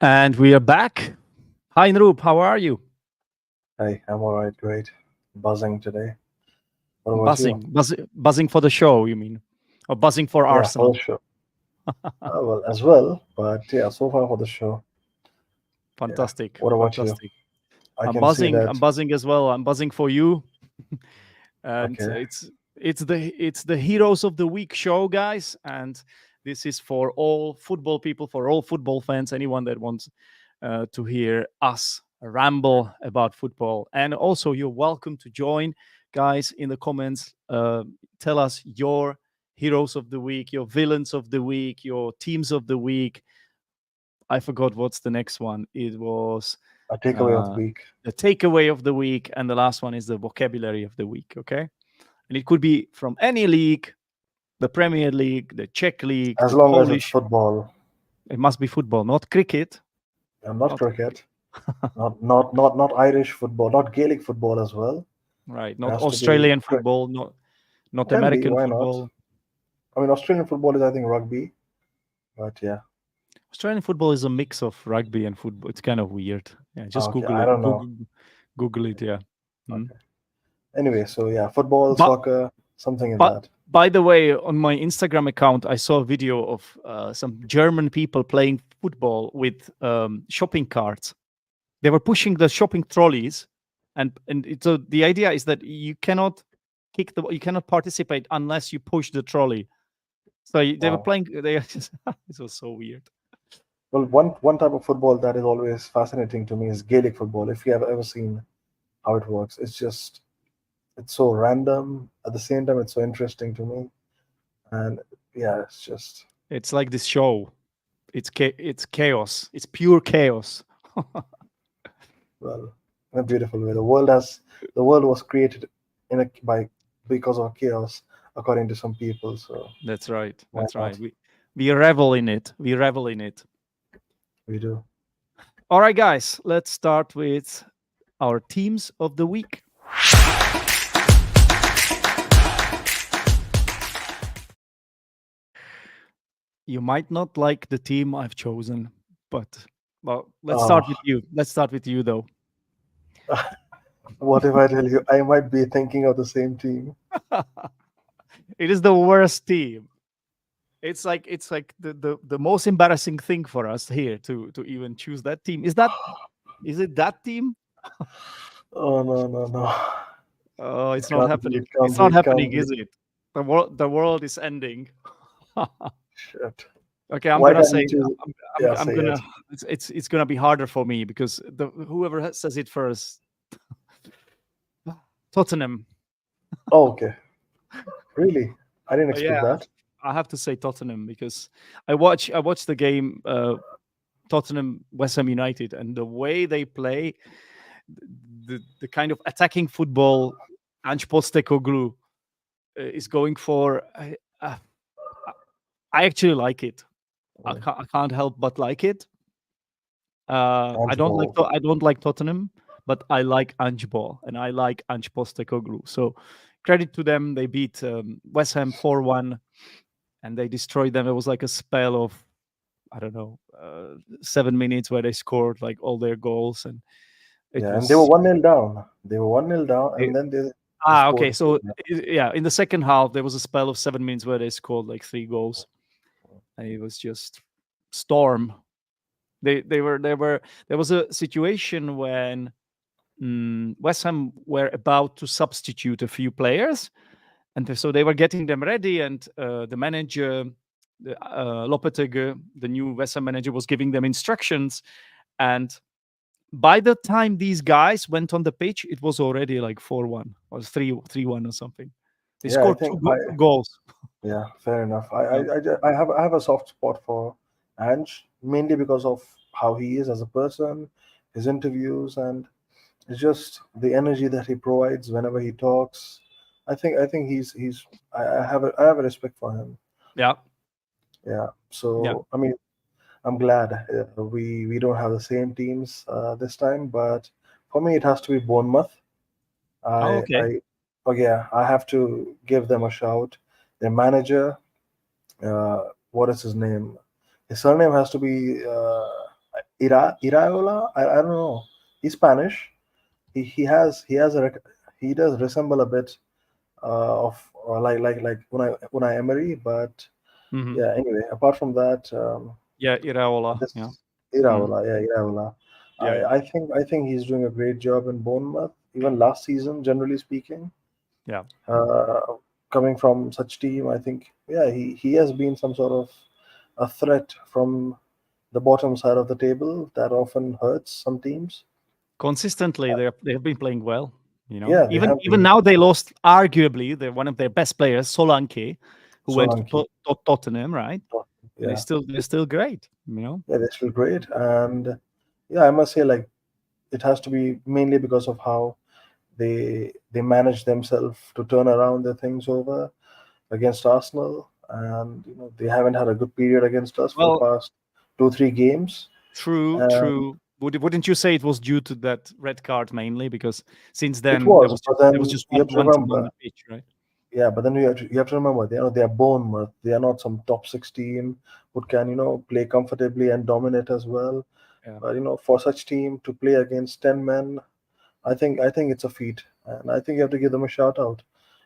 And we are back. Hi, Nroop. How are you? Hey, I'm all right, great. Buzzing today. What about you? Buzzing for the show, you mean? Or buzzing for Yeah, for Arsenal? the show. Well, as well, but yeah, so far for the show. Yeah. Fantastic. What about you? Fantastic. I I'm can see buzzing. I'm that. buzzing as well. I'm buzzing for you. And Okay. it's the Heroes of the Week show, guys. And this is for all football people, for all football fans, anyone that wants to hear us ramble about football. And also, you're welcome to join, guys, in the comments. Tell us your heroes of the week, your villains of the week, your teams of the week. I forgot what's the next one. It was A takeaway of the uh, week. the takeaway of the week, and the last one is the vocabulary of the week. Okay, and it could be from any league, the Premier League, the Czech League, As the long as it's Polish. football It must be football, not cricket. and not Not cricket. cricket, not Irish football, not Gaelic football as well. Right, It not has to be Australian football, not can be, American why not? football. I mean Australian football is I think rugby, but yeah. Australian football is a mix of rugby and football. It's kind of weird. Yeah, just Okay, Google I it. don't know. Google it. Yeah. Mm. Okay. Anyway, so yeah, football, But soccer, something in but that. by the way, on my Instagram account, I saw a video of some German people playing football with shopping carts. They were pushing the shopping trolleys, so the idea is that you cannot you cannot participate unless you push the trolley. So they were Wow. playing. This was so weird. Well, one type of football that is always fascinating to me is Gaelic football. If you have ever seen how it works, it's so random. At the same time, it's so interesting to me. And yeah, it's just It's like this show. It's chaos. It's pure chaos. well in a beautiful way. The world was created in a by because of chaos, according to some people. So That's right. why That's right. not? We revel in it. We revel in it. We do. All right, guys. Let's start with our teams of the week. You might not like the team I've chosen, but well, let's start Oh, with you. Let's start with you, though. what if I tell you I might be thinking of the same team? It is the worst team. It's like the most embarrassing thing for us here to even choose that team. Is it that team? Oh no no no! Oh, It it's not can't be. happening. It can't It's be. not It can't happening, be. is it? The world is ending. Shit. Okay, I'm Why gonna can't say you choose? I'm Say gonna it. it's gonna be harder for me because whoever says it first, Tottenham. Oh, okay. Really? I didn't Oh, yeah, expect that. I have to say Tottenham because I watched the game, Tottenham West Ham United, and the way they play, the kind of attacking football Ange Postecoglou is going for. I actually like it. Mm. I can't help but like it. I Ange don't like Ball. I don't like Tottenham, but I like Ange Ball and I like Ange Postecoglou. So credit to them. They beat West Ham 4-1 and they destroyed them. It was like a spell of I don't know 7 minutes where they scored like all their goals and it Yeah, and they were was 1-0 down. They were 1-0 down, they, and then they okay. scored. So yeah, in the second half there was a spell of 7 minutes where they scored like 3 goals and it was just storm. There was a situation when West Ham were about to substitute a few players, and so they were getting them ready. And the manager, Lopetegui, the new West Ham manager, was giving them instructions. And by the time these guys went on the pitch, it was already like 4-1 or 3-1 or something. They Yeah, I scored think two goals. yeah, fair enough. Yeah. I have a soft spot for Ange mainly because of how he is as a person, his interviews, and it's just the energy that he provides whenever he talks. I think he's I have a respect for him. Yeah. Yeah. Yeah. So I mean, I'm glad we don't have the same teams this time, but for me it has to be Bournemouth. Oh, I okay. I oh yeah, I have to give them a shout. Their manager, what is his name? His surname has to be Iraola. I don't know. He's Spanish. He does resemble a bit of like Unai Emery, but Hmm. yeah. Anyway, apart from that, Yeah, Iraola. this Yeah. Mm. Iraola, yeah, Iraola. Yeah, yeah, I think he's doing a great job in Bournemouth. Even last season, generally speaking, yeah. uh, coming from such team, I think yeah, he has been some sort of a threat from the bottom side of the table that often hurts some teams. Consistently, they have been playing well. You know, Yeah, they even have even been. now they lost arguably one of their best players, Solanke, who went to Solanke. Tottenham, right? But Yeah, they're still great. You know. yeah, they're still great, and yeah, I must say like it has to be mainly because of how they manage themselves to turn around their things over against Arsenal, and they haven't had a good period against us for the Well, past 2-3 games. true, And true. Wouldn't you say it was due to that red card mainly? Because since it then was, but there was then just you have to one team on remember, the pitch, right? yeah, but then you have to remember, they are Bournemouth. They are not some top six team who can play comfortably and dominate as well. Yeah. But for such team to play against 10 men, I think it's a feat, and I think you have to give them a shout out.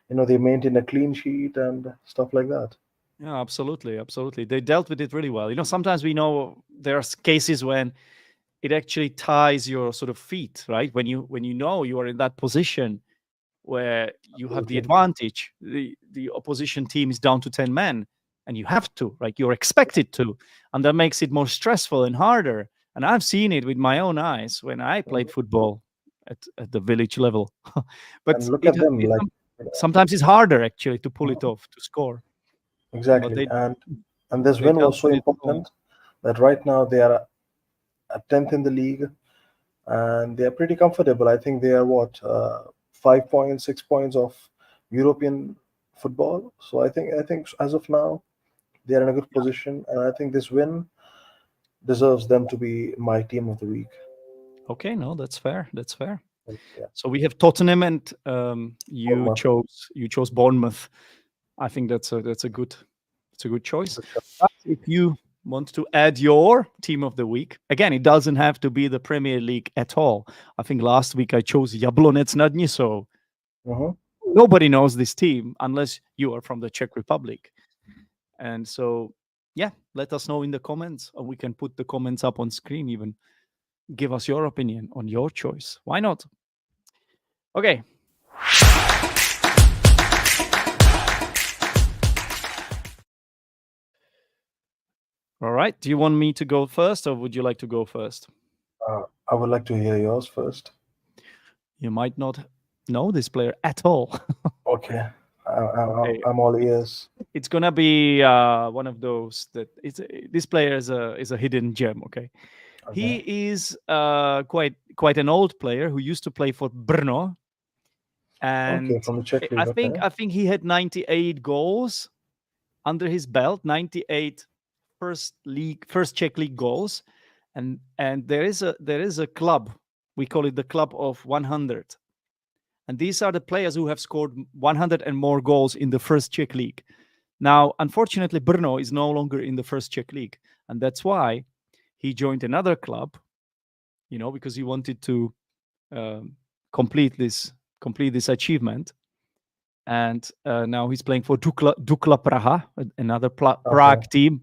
They maintain a clean sheet and stuff like that. Yeah, absolutely, absolutely. They dealt with it really well. You know, sometimes we know there's cases when it actually ties your sort of feet, right? When you know you are in that position where you have the Absolutely. advantage, the opposition team is down to 10 men, and you have to, like you're expected to, and that makes it more stressful and harder. And I've seen it with my own eyes when I played Mhm. football at the village level. But And look at them, like sometimes it's harder actually to pull it Mhm. off to score. But Exactly. And this they win dealt was so with it well. important that right now they are at 10th in the league, and they are pretty comfortable. I think they are what 5 points, 6 points of European football. So I think as of now they are in a good position, and I think this win deserves them to be my team of the week. Okay, no, that's fair. That's fair. Yeah, So we have Tottenham, and you Bournemouth. chose Bournemouth. I think that's a good choice. Good shot. But if you want to add your team of the week, again, it doesn't have to be the Premier League at all. I think last week I chose Jablonec nad Nisou. Mhm. Nobody knows this team unless you are from the Czech Republic. And so, yeah, let us know in the comments, or we can put the comments up on screen even. Give us your opinion on your choice. Why not? Okay. All right. Do you want me to go first, or would you like to go first? I would like to hear yours first. You might not know this player at all. Okay, Okay. I'm all ears. It's gonna be one of those that this player is a hidden gem. Okay, Okay, he is quite an old player who used to play for Brno, okay, and from the Czech I league. think Okay, I think he had 98 goals under his belt, 98 first Czech league goals, and there is a club, we call it the club of 100, and these are the players who have scored 100 and more goals in the first Czech league. Now, unfortunately, Brno is no longer in the first Czech league, and that's why he joined another club. Because he wanted to um, complete this achievement, and now he's playing for Dukla Praha, another okay, Prague team.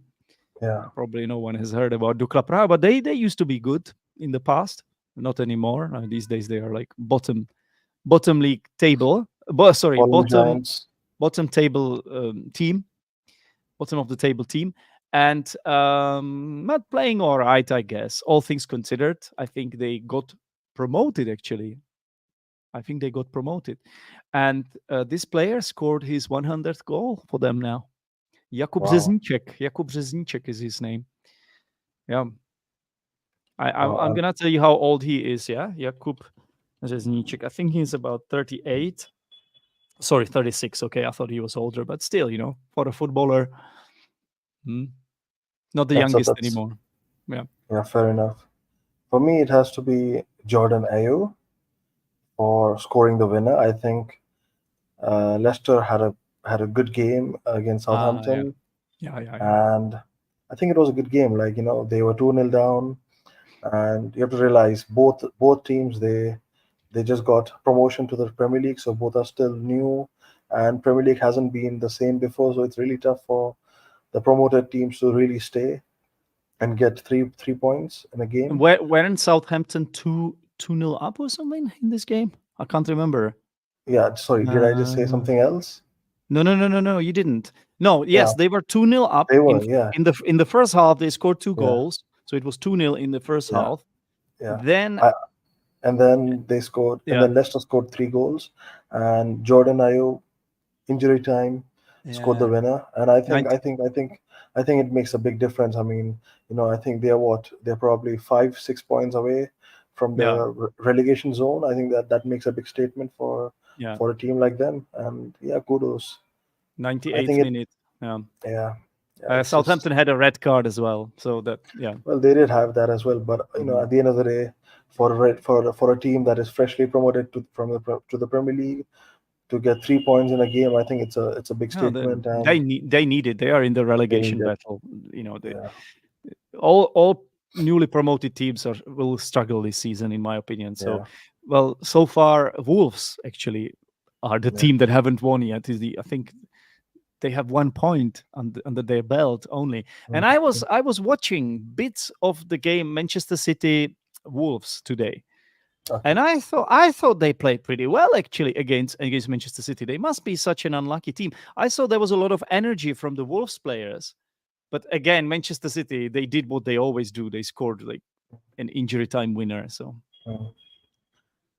yeah, Probably no one has heard about Dukla Praha, but they used to be good in the past. Not anymore. These days they are like bottom league table. Sorry, fallen bottom giants. bottom table team, bottom of the table team, and not playing all right, I guess. All things considered, I think they got promoted. Actually, I think they got promoted, and this player scored his 100th goal for them now. Jakub Wow, Rzezniczek. Jakub Rzezniczek is his name. Yeah, I'm, wow, I'm gonna tell you how old he is. Yeah, Jakub Rzezniczek. I think he's about 38. Sorry, 36. Okay, I thought he was older, but still, for a footballer, hmm, not the youngest that's anymore. Yeah. yeah, fair enough. For me, it has to be Jordan Ayew for scoring the winner. I think Leicester had a good game against Ah, yeah. Southampton, Yeah, yeah, yeah. and I think it was a good game. Like they were 2-0 down, And you have to realize both teams, they just got promotion to the Premier League, so both are still new, and Premier League hasn't been the same before, so it's really tough for the promoted teams to really stay and get three points in a game. Weren't Southampton 2-0 up or something in this game? I can't remember. Yeah, sorry, did I just say Uh, something else? no, you didn't. No, Yeah, yes, they were 2-0 up they were. Yeah, in the first half. They scored two yeah, goals, so it was 2-0 in the first yeah, half. yeah. Then I, and then they scored, and yeah, then Leicester scored 3 goals, and Jordan Ayew injury time scored the yeah, winner. And I think, 90, I think, I think, I think it makes a big difference. I mean, I think they're what they're probably 5-6 points away from yeah, the relegation zone. I think that makes a big statement yeah, for a team like them. And yeah, kudos. I 98th think it. minute. Yeah. Yeah, yeah. It's just Southampton had a red card as well, so that yeah, well, they did have that as well. But mhm. at the end of the day, for a team that is freshly promoted to the Premier League to get 3 points in a game, I think it's a big No, statement, and they need it. They are in the they need relegation it. battle. You know, they Yeah, all newly promoted teams will struggle this season, in my opinion. So, yeah, well, so far, Wolves actually are the yeah. team that haven't won yet. I think they have 1 point under their belt only. And Mhm. I was watching bits of the game Manchester City Wolves today. Okay. And I thought they played pretty well actually against Manchester City. They must be such an unlucky team. I saw there was a lot of energy from the Wolves players. But again, Manchester City, they did what they always do. They scored like an injury time winner. So Mhm.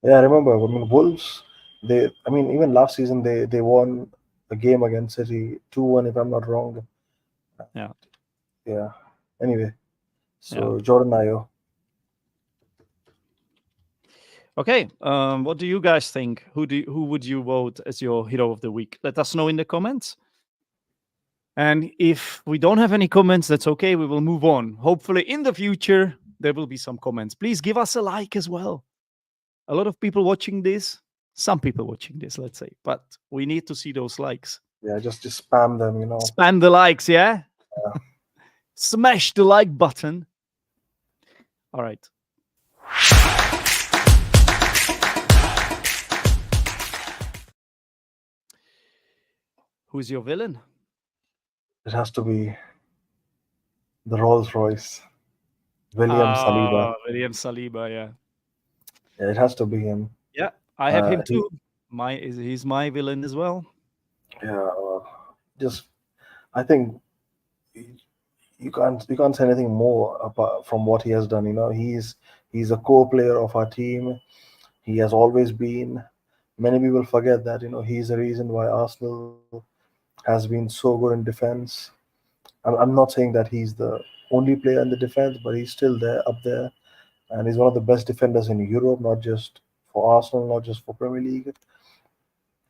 Yeah, I remember. I mean, Wolves. I mean, even last season they won a game against City 2-1, if I'm not wrong. yeah, Yeah. Anyway, yeah. so Jordan Ayew. Okay. What do you guys think? Who would you vote as your hero of the week? Let us know in the comments. And if we don't have any comments, that's okay. We will move on. Hopefully, in the future, there will be some comments. Please give us a like as well. A lot of people watching this, some people watching this, let's say, but we need to see those likes. Yeah, just spam them. Spam the likes, yeah? Smash the like button. All right. Who's your villain? It has to be the Rolls Royce, William Saliba. William Saliba, yeah. Yeah, it has to be him. Yeah, I have him He, too. He's my villain as well. yeah, just I think you can't say anything more apart from what he has done. He's a core player of our team. He has always been. Many people forget that he's the reason why Arsenal has been so good in defense. I'm not saying that he's the only player in the defense, but he's still there up there, and he's one of the best defenders in Europe, not just for Arsenal, not just for Premier League.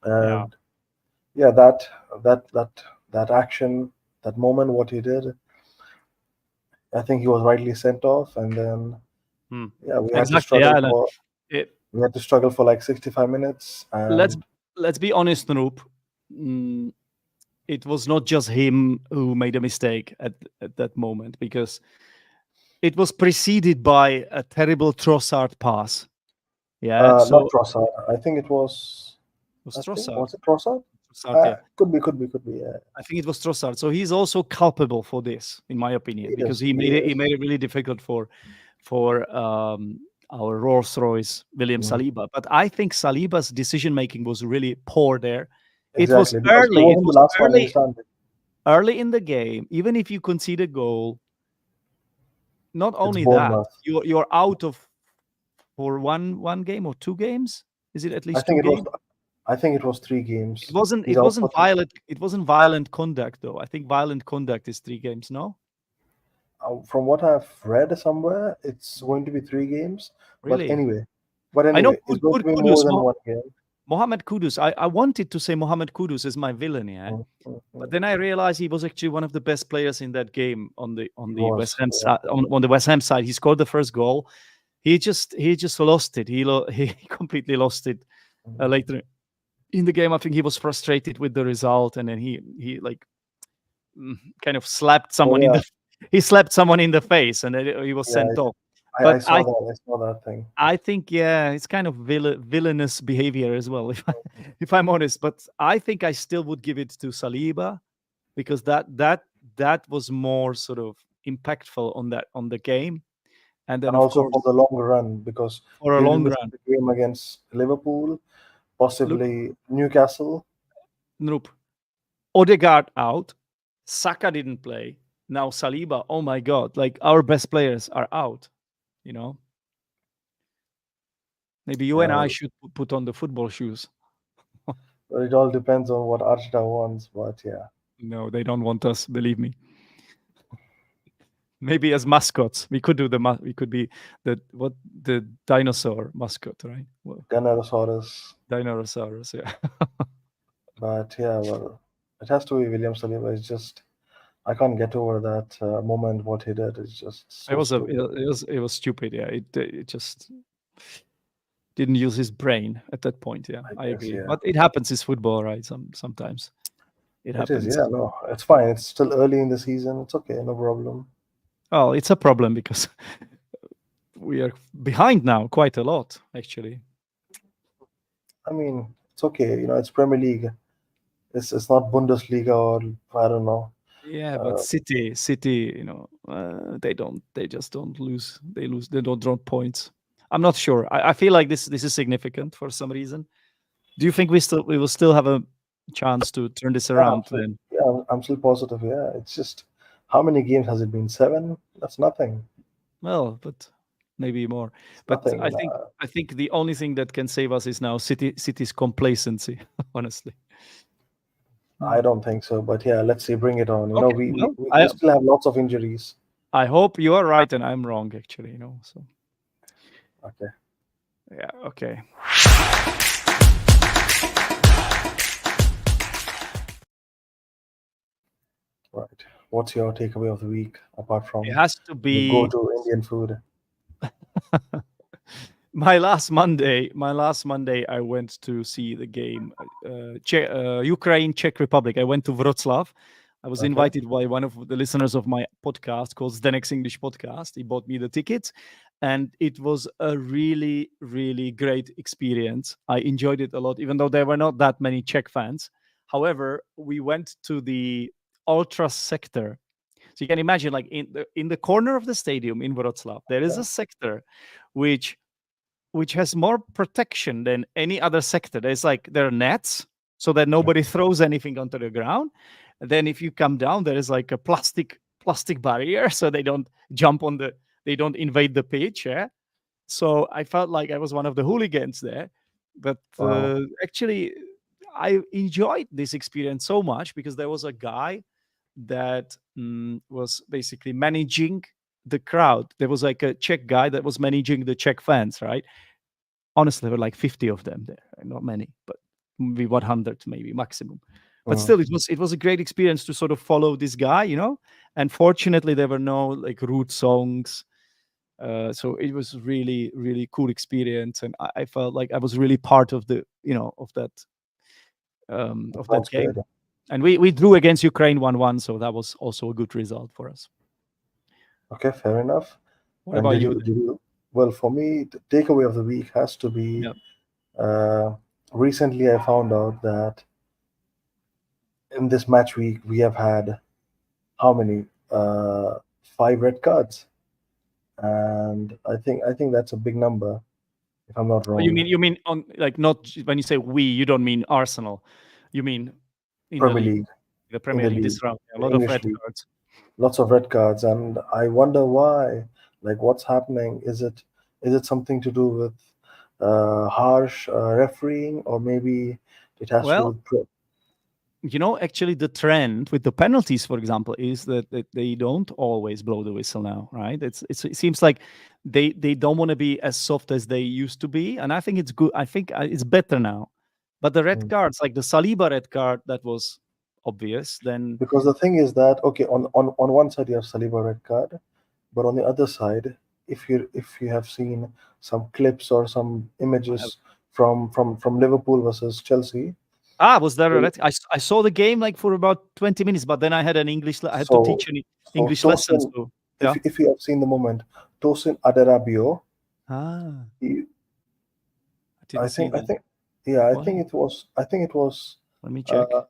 Yeah. And yeah, that action, that moment, what he did, I think he was rightly sent off, and then Hmm. yeah, we had to Exactly. Yeah. struggle No, for it, we had to struggle for like 65 minutes, let's and let's be honest, Noop. Mm, it was not just him who made a mistake at that moment because it was preceded by a terrible Trossard pass. Yeah. not So Trossard. I think it was. it was I think Trossard. was it Trossard? Trossard, yeah. Could be. Yeah, I think it was Trossard. So he's also culpable for this, in my opinion, he because is. he He made it. He is. made it really difficult for our Rolls Royce William Mm, Saliba. But I think Saliba's decision making was really poor there. It was exactly, because he early. It wasn't the was last one in standing. early in the game. Even if you concede a goal, not It's only that, Bournemouth. you're out of for one game or 2 games. Is it at I least two think it was. games? I think it was 3 games. It wasn't. He's It out wasn't for three. violent. It wasn't violent conduct though. I think violent conduct is 3 games. No, From what I've read somewhere, it's going to be 3 games. But really. anyway, but I know anyway, it's going to be more Kudus. than one game. Mohamed Kudus. I wanted to say Mohamed Kudus is my villain, yeah. Mm, mm, But mm. then I realized he was actually one of the best players in that game on He the West was. Ham Yeah. side. On the West Ham side, he scored the first goal. He just lost it. He completely lost it Mm. later in the game. I think he was frustrated with the result, and then he like kind of slapped Oh someone in yeah, the he slapped someone in the face, and then he was yeah. sent off. I But saw that. I saw that thing. I think, yeah, it's kind of villainous behavior as well, if I'm honest. But I think I still would give it to Saliba because that was more sort of impactful on the game. And then And of also for course the long run, because for a he long didn't miss run. the game against Liverpool, Look, possibly Newcastle. nope. Odegaard out, Saka didn't play. Now Saliba, oh my god, like our best players are out, you know. Maybe you and Yeah, I should put on the football shoes. well, it all depends on what Arteta wants, but yeah. No, they don't want us, believe me. Maybe as mascots, we could do we could be the dinosaur mascot, right? Well, Gunnerosaurus. Dinosaurus, yeah. But yeah, well, it has to be William Saliba. It's just I can't get over that moment. What he did is just It so was stupid. it was stupid. Yeah, it just didn't use his brain at that point. Yeah, I I guess, agree. yeah. But it happens. It's football, right? Sometimes it It is, happens. yeah, no, it's fine. It's still early in the season. It's okay, no problem. Well, it's a problem because we are behind now quite a lot, actually. I mean, it's okay. It's Premier League. It's not Bundesliga or I don't know. Yeah, but Uh, City, they just don't lose. They lose. They don't drop points. I'm not sure. I feel like this is significant for some reason. Do you think we will still have a chance to turn this yeah, around then? yeah, I'm still positive. Yeah, it's just how many games has it been? 7? That's nothing. Well, but maybe more. It's But nothing. I think the only thing that can save us is now City's complacency. Honestly. I don't think so. But yeah, let's see. Bring it on. Okay. We, we, Well, we we still have lots of injuries. I hope you are right and I'm wrong. Actually, So Okay. yeah. Okay. Right. What's your takeaway of the week apart It from has to the be go-to Indian food? my last Monday. I went to see the game, Ukraine Czech Republic. I went to Wroclaw. I was Okay. invited by one of the listeners of my podcast called Zdenek's English Podcast. He bought me the tickets, and it was a really, really great experience. I enjoyed it a lot, even though there were not that many Czech fans. However, we went to the ultra sector. So you can imagine, like in the corner of the stadium in Wroclaw, there is Yeah. a sector which has more protection than any other sector. There are nets so that nobody throws anything onto the ground. And then if you come down, there is like a plastic barrier so they don't they don't invade the pitch. Yeah. So I felt like I was one of the hooligans there. But Wow. actually, I enjoyed this experience so much because there was a guy that was basically managing the crowd. There was like a Czech guy that was managing the Czech fans, right? Honestly, there were like 50 of them there, not many, but maybe 100, maybe maximum. But Mhm. still, it was a great experience to sort of follow this guy, And fortunately, there were no like rude songs, so it was really, really cool experience, and I felt like I was really part of the, of that Sounds game. good. And we drew against Ukraine 1-1, so that was also a good result for us. Okay, fair enough. What And about did you? you, did you, well, for me, the takeaway of the week has to be Yeah. recently I found out that in this match week we have had how many? 5 red cards. And I think that's a big number, if I'm not Oh, you wrong. mean on like not when you say we, you don't mean Arsenal, you mean in the Premier league, League, the in Premier the League league, this round, a the lot of English red league. cards. Lots of red cards, and I wonder why. Like, what's happening? Is it something to do with harsh refereeing, or maybe it has to do Well, with actually the trend with the penalties, for example, is that they don't always blow the whistle now, right? It seems like they don't want to be as soft as they used to be, and I think it's good. I think it's better now. But the red Mm. cards, like the Saliba red card, that was obvious. Then Because the thing is that, okay, on one side you have Saliba red card, but on the other side, if you have seen some clips or some I have, images from Liverpool versus Chelsea, was there a so red? I saw the game like for about 20 minutes, but then I had an I had to so teach an so English lesson. Tosin, So if yeah, if you have seen the moment, Tosin Adarabio. Ah, He, I didn't see I that. think, yeah, Wow. I think it was, Let me check. uh,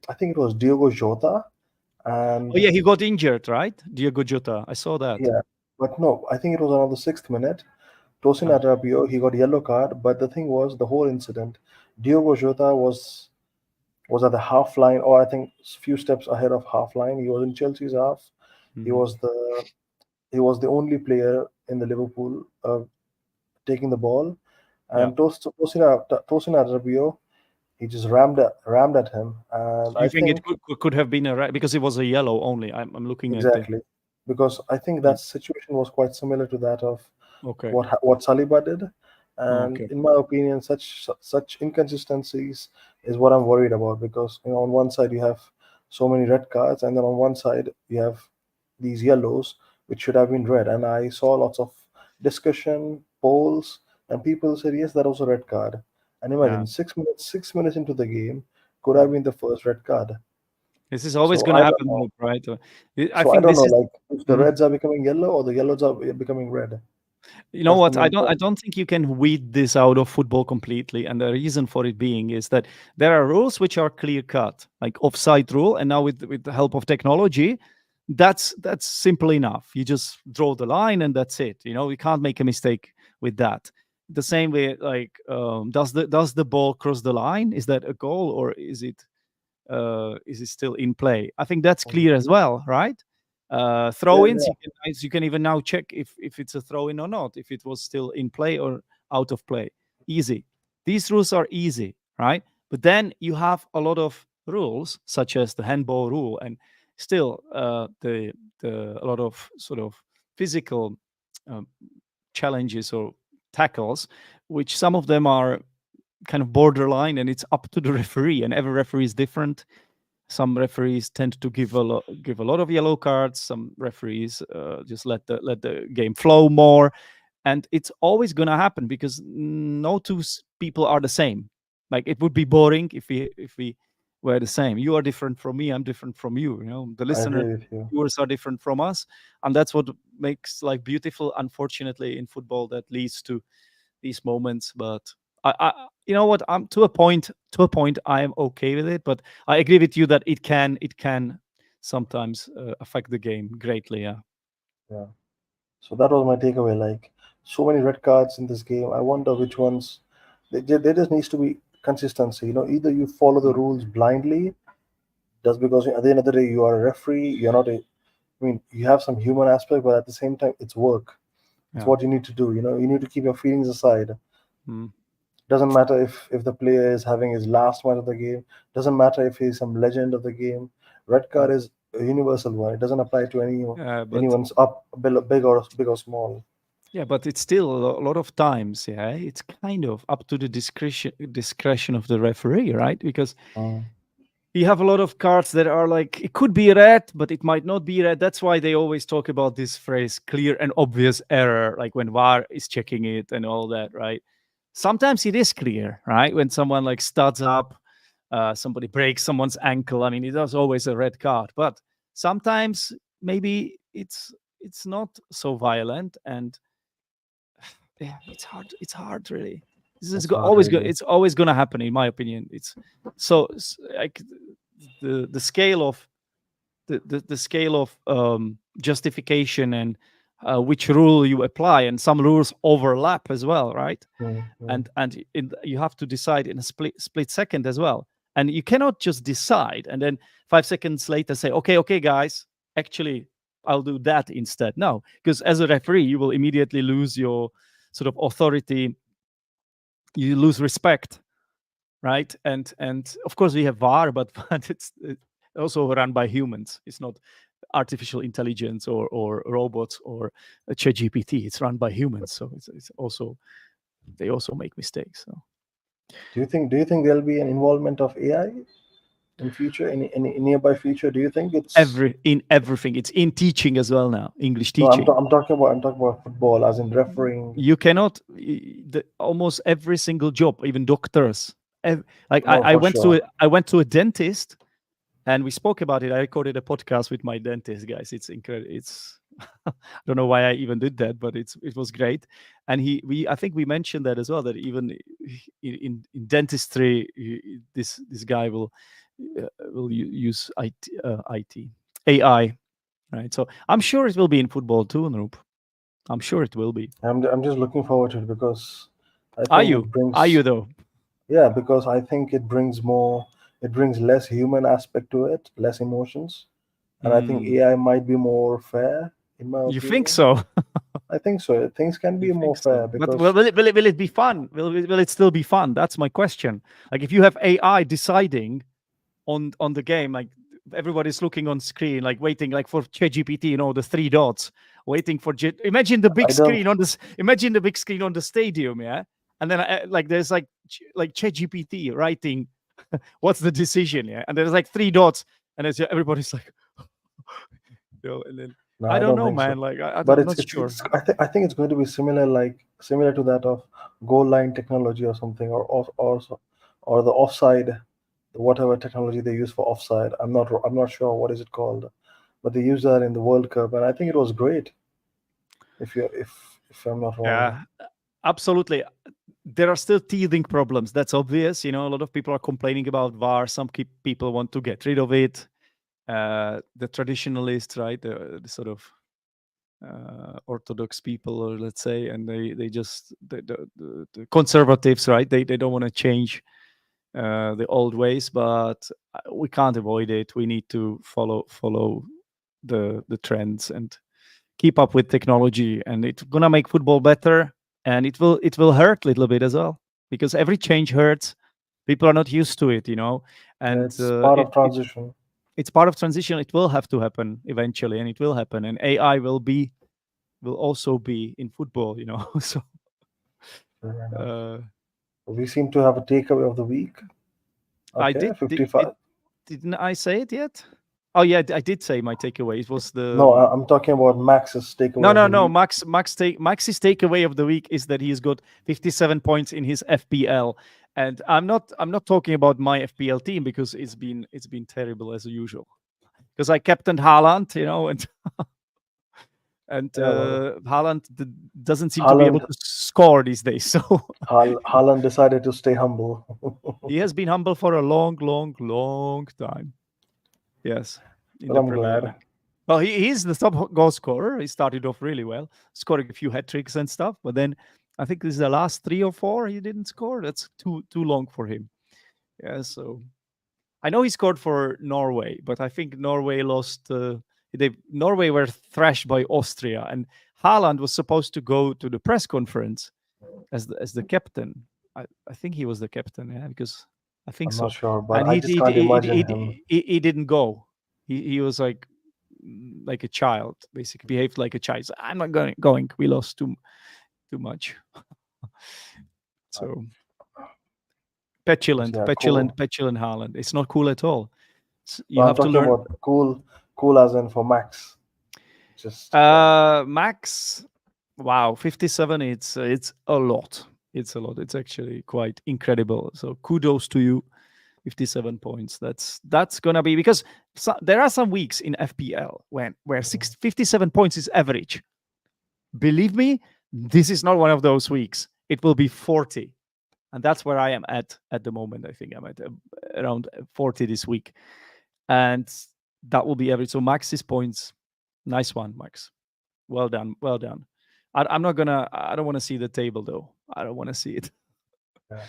I think it was Diogo Jota, Oh and yeah, he got injured, right? Diogo Jota. I saw that. yeah, but no, I think it was around the 6th minute. Tosin Ah, Adarabio, he got yellow card, but the thing was the whole incident. Diogo Jota was at the half line, or I think few steps ahead of half line. He was in Chelsea's half. He mhm. was the he was the only player in the Liverpool taking the ball, Yeah. and Tosin Adarabio, he just rammed at him, and You I think it think could have been a red because it was a yellow only. I'm looking at the. exactly because I think Yeah. that situation was quite similar to that of Okay. what Saliba did, and Okay. in my opinion, such inconsistencies is what I'm worried about because on one side you have so many red cards, and then on one side you have these yellows which should have been red. And I saw lots of discussion, polls, and people said yes, that was a red card. And Yeah. imagine 6 minutes into the game could have Mm. been the first red card. This is always So going to I don't happen, know. right? I So I think don't this know, is. like if the Mhm. reds are becoming yellow or the yellows are becoming red. You know That's the what? I main don't. I point. don't think you can weed this out of football completely. And the reason for it being is that there are rules which are clear cut, like offside rule, and now with the help of technology, that's simple enough. You just draw the line, and that's it. You can't make a mistake with that. The same way, like, does the ball cross the line? Is that a goal, or is it still in play? I think that's clear as well, right? Yeah, Throw-ins, yeah. you can even now check if it's a throw-in or not, if it was still in play or out of play. Easy. These rules are easy, right? But then you have a lot of rules, such as the handball rule, and still the a lot of sort of physical um, challenges or tackles, which some of them are kind of borderline, and it's up to the referee, and every referee is different. Some referees tend to give a lot of yellow cards. Some referees just let the game flow more, and it's always going to happen because no two people are the same. Like, it would be boring if we were the same. You are different from me. I'm different from you. The I listeners, agree with you. viewers are different from us, and that's what makes life beautiful. Unfortunately, in football, that leads to these moments. But you know what? I'm to a point. I am okay with it, but I agree with you that it can sometimes affect the game greatly. Yeah. Yeah. So that was my takeaway. Like so many red cards in this game. I wonder which ones. There just needs to be consistency. Either you follow the Mm. rules blindly, just because at the end of the day you are a referee. You're not a. I mean, you have some human aspect, but at the same time, it's work. It's Yeah. what you need to do. You need to keep your feelings aside. Mm. Doesn't matter if the player is having his last match of the game. Doesn't matter if he's some legend of the game. Red card Mm. is a universal one. It doesn't apply to But anyone's up big or small. yeah, but it's still a lot of times. Yeah, it's kind of up to the discretion of the referee, right? Because Mm, you have a lot of cards that are like, it could be red, but it might not be red. That's why they always talk about this phrase, clear and obvious error, like when VAR is checking it and all that, right? Sometimes it is clear, right? When someone like studs up, somebody breaks someone's ankle. I mean, it is always a red card, but sometimes maybe it's not so violent, and yeah, it's hard really. This is it's hard, always really. it's always going to happen, in my opinion. It's so like the scale of the scale of justification, and which rule you apply, and some rules overlap as well, right? Mm, mm. And you have to decide in a split second as well, and you cannot just decide and then 5 seconds later say, okay guys, actually I'll do that instead. No, because as a referee you will immediately lose your sort of authority. You lose respect, right? And of course we have VAR, but but it's also run by humans. It's not artificial intelligence or robots or a ChatGPT. It's run by humans, so it's also, they also make mistakes. So Do you think there'll be an involvement of AI in future, in nearby future? Do you think it's everything, it's in teaching as well now, English no? teaching. I'm talking about football, as in refereeing. You cannot almost every single job, even doctors. Like No, I for went to sure. a dentist, and we spoke about it. I recorded a podcast with my dentist, guys. It's incredible. It's I don't know why I even did that, but it was great. And I think we mentioned that as well, that even in dentistry, this guy will use IT AI, right? So I'm sure it will be in football too, Noop. I'm sure it will be. I'm just looking forward to it because I Are think it you? Are you brings, though? yeah, because I think it brings less human aspect to it, less emotions, and I think Mm, AI might be more fair, in my you think opinion. so? I think so. Things can You be more think so? fair But because will it be fun? Will it still be fun? That's my question. Like if you have AI deciding on the game, like everybody's looking on screen, like waiting, like for ChatGPT, the three dots, waiting for imagine the big I don't. screen on this. Imagine the big screen on the stadium, yeah. And then like there's like ChatGPT writing, what's the decision, yeah. And there's like three dots, and everybody's like, and then No, I I don't don't know, think so. man. Like But I'm not sure. I think it's going to be similar, similar to that of goal line technology or something, or the offside, whatever technology they use for offside. I'm not sure what is it called, but they use that in the World Cup, and I think it was great. If I'm not wrong. Yeah, absolutely. There are still teething problems. That's obvious. A lot of people are complaining about VAR. Some people want to get rid of it. The traditionalists, right? The sort of orthodox people, or let's say, and they just the conservatives, right? They don't want to change the old ways, but we can't avoid it. We need to follow the trends and keep up with technology, and it's gonna make football better, and it will hurt a little bit as well, because every change hurts. People are not used to it, Yeah, and it's part of it transition. it's part of transition. It will have to happen eventually, and it will happen, and AI will also be in football, so Fair enough. uh, We seem to have a takeaway of the week. I Okay, did 55. didn't I say it yet? Oh yeah, I did say my takeaway. It was the No, I'm talking about Max's takeaway no, of no, the no. week. Max's takeaway of the week is that he's got 57 points in his FPL, and I'm not talking about my FPL team, because it's been terrible as usual. Because I captained Haaland, and Yeah, well, Haaland doesn't seem to be able Haaland to score these days. So Haaland decided to stay humble. he has been humble for a long, long, long time. Yes, in Well, the I'm Premier glad. League. Well, he's the top goal scorer. He started off really well, scoring a few hat tricks and stuff. But then I think this is the last three or four he didn't score. That's too long for him. Yeah, so I know he scored for Norway, but I think Norway lost. Norway were thrashed by Austria, and Haaland was supposed to go to the press conference as the captain. I think he was the captain, yeah, because I think I'm not so. sure, but And I he just he can't he, imagine he, him. he, he didn't go. He was like a child, basically behaved like a child. So, I'm not going. We lost too much. So petulant, Yeah, petulant, cool. petulant Haaland. It's not cool at all. You No, I'm have to talking learn. about cool as in for Max. Just yeah. Max, wow, 57. It's a lot. It's a lot. It's actually quite incredible. So kudos to you. 57 points. That's gonna be, because there are some weeks in FPL where 57 points is average. Believe me, this is not one of those weeks. It will be 40, and that's where I am at the moment. I think I'm at around 40 this week, and that will be average. So Max's points, nice one, Max. Well done, well done. I'm not gonna. I don't want to see the table though. I don't want to see it. Yeah.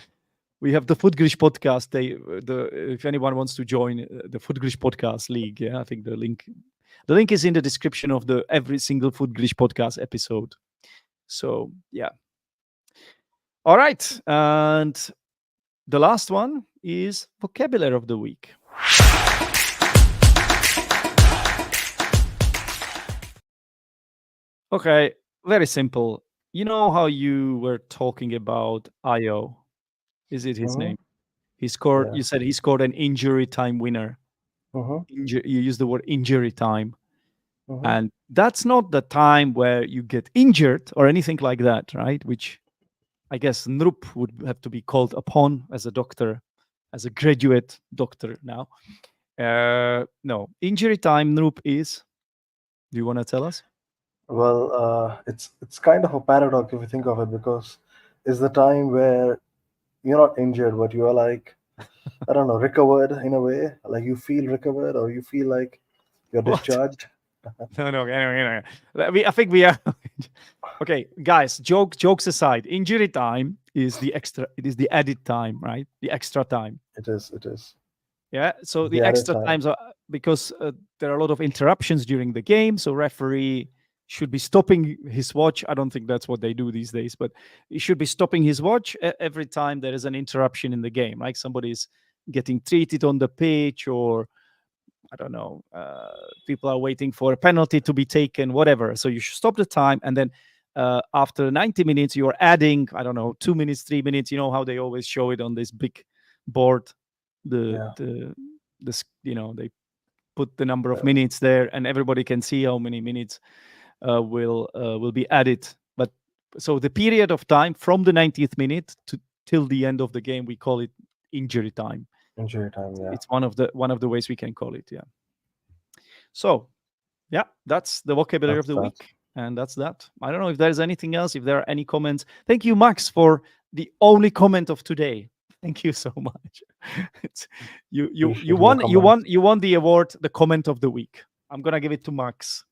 We have the Footgrish podcast. If anyone wants to join the Footgrish podcast league, yeah, I think the link is in the description of the every single Footgrish podcast episode. So yeah, all right, and the last one is vocabulary of the week. Okay, very simple. You know how you were talking about Io? Is it his Mm-hmm. name? He scored. Yeah. You said he scored an injury time winner. Mm-hmm. You used the word injury time, Mm-hmm. and that's not the time where you get injured or anything like that, right? Which I guess Nrup would have to be called upon as a doctor, as a graduate doctor now. No, injury time, Nrup is. Do you want to tell us? Well, it's kind of a paradox if you think of it, because it's the time where you're not injured, but you are like, I don't know, recovered in a way. Like you feel recovered, or you feel like you're What? discharged. No, no, anyway. I think we are okay, guys. Jokes aside, injury time is the extra. It is the added time, right? The extra time. It is. It is Yeah. So the the added extra time. times are because there are a lot of interruptions during the game. So referee should be stopping his watch. I don't think that's what they do these days, but he should be stopping his watch every time there is an interruption in the game, like somebody's getting treated on the pitch, or I don't know, people are waiting for a penalty to be taken, whatever. So you should stop the time, and then after 90 minutes, you're adding, I don't know, 2 minutes, 3 minutes. You know how they always show it on this big board. The Yeah. the they put the number of Yeah. minutes there, and everybody can see how many minutes will be added. But so the period of time from the 90th minute to till the end of the game, we call it injury time. Injury time. Yeah. It's one of the ways we can call it. Yeah. So yeah, that's the vocabulary of That's the that. week, and that's that. I don't know if there's anything else. If there are any comments, thank you, Max, for the only comment of today. Thank you so much. It's, you Appreciate your won you comments. won you won the award, the comment of the week. I'm gonna give it to Max,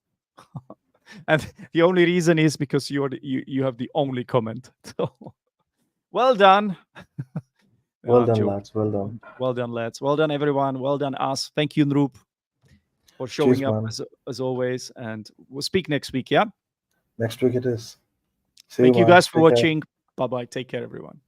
and the only reason is because you have the only comment. So well done. No, Well I'm done, joking. lads. Well done. Well done, lads. Well done, everyone. Well done, us. Thank you, Nroop, for showing Cheers, up man. as always. And we'll speak next week. Yeah. Next week it is. See you, Thank you man. guys for Take care. watching. Bye bye. Take care, everyone.